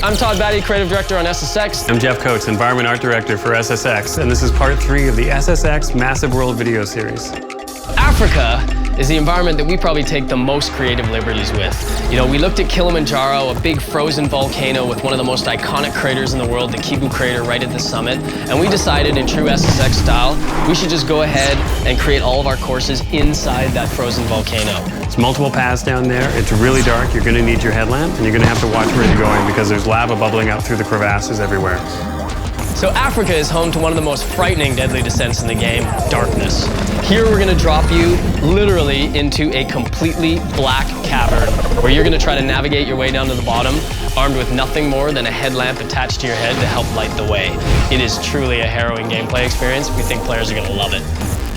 I'm Todd Batty, Creative Director on SSX. I'm Jeff Coates, Environment Art Director for SSX, and this is part 3 of the SSX Massive World video series. Africa is the environment that we probably take the most creative liberties with. You know, we looked at Kilimanjaro, a big frozen volcano with one of the most iconic craters in the world, the Kivu crater right at the summit, and we decided in true SSX style, we should just go ahead and create all of our courses inside that frozen volcano. There's multiple paths down there. It's really dark. You're going to need your headlamp, and you're going to have to watch where you're going because there's lava bubbling out through the crevasses everywhere. So Africa is home to one of the most frightening deadly descents in the game, darkness. Here we're going to drop you literally into a completely black cavern where you're going to try to navigate your way down to the bottom, armed with nothing more than a headlamp attached to your head to help light the way. It is truly a harrowing gameplay experience. We think players are going to love it.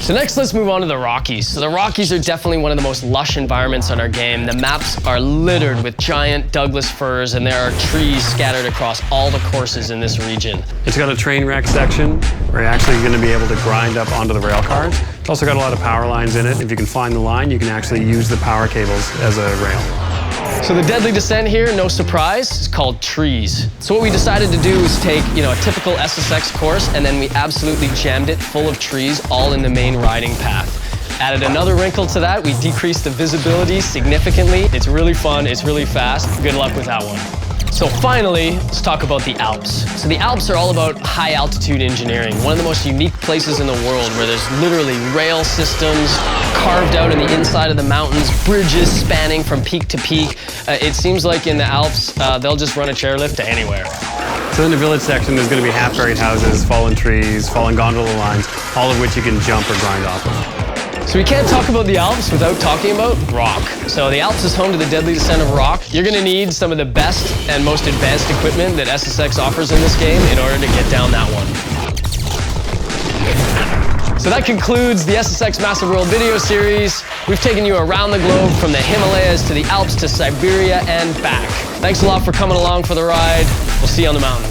So next, let's move on to the Rockies. So the Rockies are definitely one of the most lush environments on our game. The maps are littered with giant Douglas firs, and there are trees scattered across all the courses in this region. It's got a train wreck section where you're actually going to be able to grind up onto the rail cars. It's also got a lot of power lines in it. If you can find the line, you can actually use the power cables as a rail. So the deadly descent here, no surprise, is called trees. So what we decided to do is take, a typical SSX course, and then we absolutely jammed it full of trees all in the main riding path. Added another wrinkle to that, we decreased the visibility significantly. It's really fun, it's really fast. Good luck with that one. So finally, let's talk about the Alps. So the Alps are all about high altitude engineering, one of the most unique places in the world where there's literally rail systems carved out in the inside of the mountains, bridges spanning from peak to peak. It seems like in the Alps, they'll just run a chairlift to anywhere. So in the village section, there's going to be half-buried houses, fallen trees, fallen gondola lines, all of which you can jump or grind off of. So we can't talk about the Alps without talking about rock. So the Alps is home to the deadly descent of rock. You're going to need some of the best and most advanced equipment that SSX offers in this game in order to get down that one. So that concludes the SSX Massive World video series. We've taken you around the globe from the Himalayas to the Alps to Siberia and back. Thanks a lot for coming along for the ride. We'll see you on the mountain.